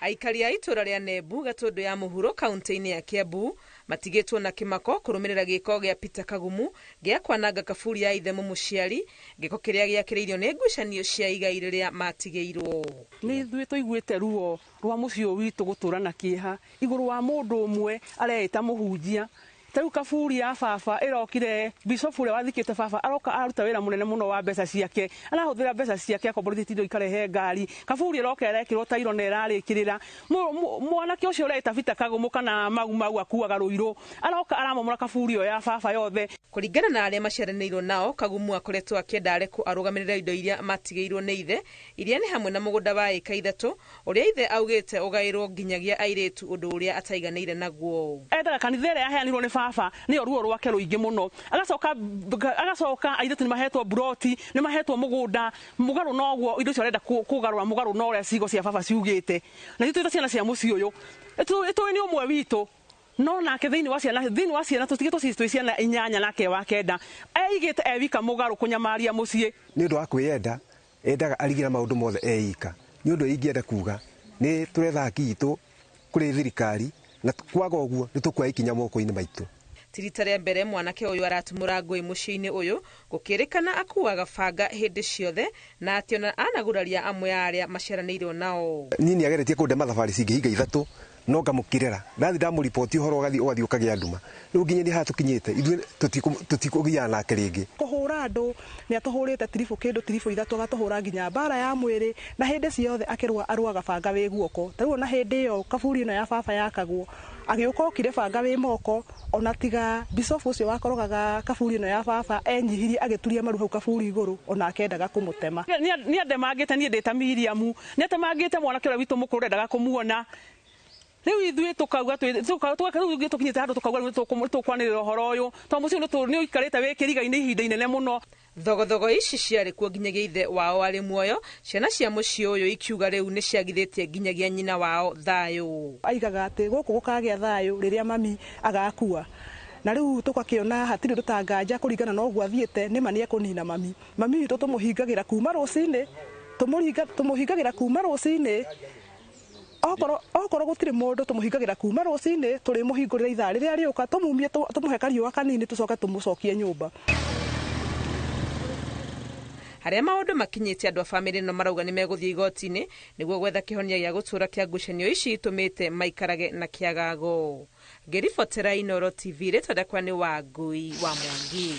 Aikari a itura ria Nebu Gatundu ya Muhuro kaunti-ini ya Kiambu matigitwo na kimako kurumirira giko gia Peter Kagumu gia kwananga kaburi ya ithe mumuciari giko kiria giakiriirio ni ngucanio cia igai riria matigeirwo. Ni ithuĩ tũiguĩte ruo rwa mũciĩ witũ gũtũra na kĩeha igũrũ wa mũndũ ũmwe areita mũhunjia. Tarĩu kaburi ya baba ĩrokire bishop ũrĩa wathikĩte baba aroka aruta wĩra mũnene mũno wa mbeca ciake, arahũthĩra mbeca ciake akomborithĩtie indo ikarehe ngari, kaburi ĩroka ĩrekĩrwo tairo na ĩrarĩkĩrĩra mwanake ũcio ũreta Peter Kagumu kana mau akuaga rũirũ aroka aramomora kaburi ĩyo ya baba yothe. Kũringana na arĩa maceranĩirwo nao, Kagumu akoretwo akĩenda areko arũgamĩrĩra indo iria matigĩirwo nĩ ithe iria nĩ hamwe na mũgũnda wa ĩka 3 ũrĩa ithe augĩte ũgaĩrwo nginyagia airĩtu ũndũ ũrĩa ataiganĩire naguo. Endaga kanitha ĩrĩa yaheanirwo nĩ baba nĩyo ruo rwake rũingĩ mũno, agacoka airĩtu nĩ mahetwo buroti, nĩ mahetwo mũgũnda mũgarũ na ũguo indo icio arenda kũgarũra mũgarũ na ũrĩa ciugo cia baba ciugĩte. Na ithuĩ ciana cia mũciĩ ũyũ itũĩ nĩ ũmwe witũ, no nake thĩinĩ wa ciana tũtigĩtwo twĩ ciana 8 nake wa 9 eigĩte ewika mũgarũ kũnyamaria mũciĩ. Nĩ ũndũ wa kwĩyenda endaga arigĩra maũndũ mothe eika. Nĩ ũndũ ingĩenda kuga nĩ tũretha haki itũ kũrĩ thirikari, na kwaga ũguo nĩ tũkuoya ikinya moko-inĩ maitũ. Tirita rĩa mbere mwanake ũyũ aratumũra ngũĩ mũciĩ-inĩ ũyũ gũkĩrĩkana akuaga banga hĩndĩ ciothe na atĩ ona anaguraria amwe arĩa maceranĩirwo nao. Nini ageretie kũnde mathabarĩ cingihinga 3 no ngamũkirĩra ndathi ndamũripoti ũhoro ũgathiĩ ũkagĩa nduma. Rĩu nginya nĩ hatũkinyĩte ithuĩ tũtikũgiana nake rĩngĩ. Kũhũra andũ nĩ atũhũrĩte tiribũ 3 agatũhũra nginya mbara ya mwĩrĩ, na hĩndĩ ciothe akĩrũa arũaga banga wĩ guoko. Tarĩu na hĩndĩ ĩyo kaburi ĩno ya baba yakagwo agĩũka okire banga wĩ moko, ona tiga bishop ũcio wakorogaga kaburi ĩno ya baba enyihirie agĩturia maru hau kaburi igũrũ, ona akendaga kũmũtema. Nĩ andemangĩte niĩ ndĩta Miriamu, nĩ atemangĩte mwanake ũrĩa witũ mũkũrũ endaga kũmuona. Rĩu ithuĩ tũkauga tũkinyĩte handũ tũkauga tũkwanĩrĩra ũhoro ũyũ, tondũ mũciĩ nĩ ũikarĩte wĩ kĩriga-inĩ ihinda inene mũno. Thogothogo ici ciarĩ kuo nginyagia ithe wao arĩ muoyo, ciana cia mũciĩ ũyũ ikiuga rĩu nĩ ciagithĩtie nginyagia nyina wao thayũ. Aigaga atĩ gũkũ gũkagĩa thayũ rĩrĩa mami agakua. Na rĩu tũgakĩona hatirĩ rũtanganja kũringana na ũguo athiĩte nĩma nĩ ekũnina mami. Mami witũ tũmũhingagĩra kuma rũcinĩ, tũmũhingagĩra kuma rũcinĩ. Okorwo gũtirĩ mũndũ tũmũhingagĩra kuma rũcinĩ, tũrĩ mũhingũrĩra ithaa rĩrĩa rĩũka, tũmumie tũmũhe kariũa kanini tũcoke tũmũcokie nyũmba. Harĩa maũndũ makinyĩte andũ a bamĩrĩ ĩno marauga nĩ megũthiĩ igoti-inĩ nĩguo gwetha kĩhonia gĩa gũtũra kĩa ngucanio ici itũmĩte maikarage na kĩagago. Ngĩribotera Inooro TV rĩtwa rĩakwa nĩ Wangui wa Mwangi.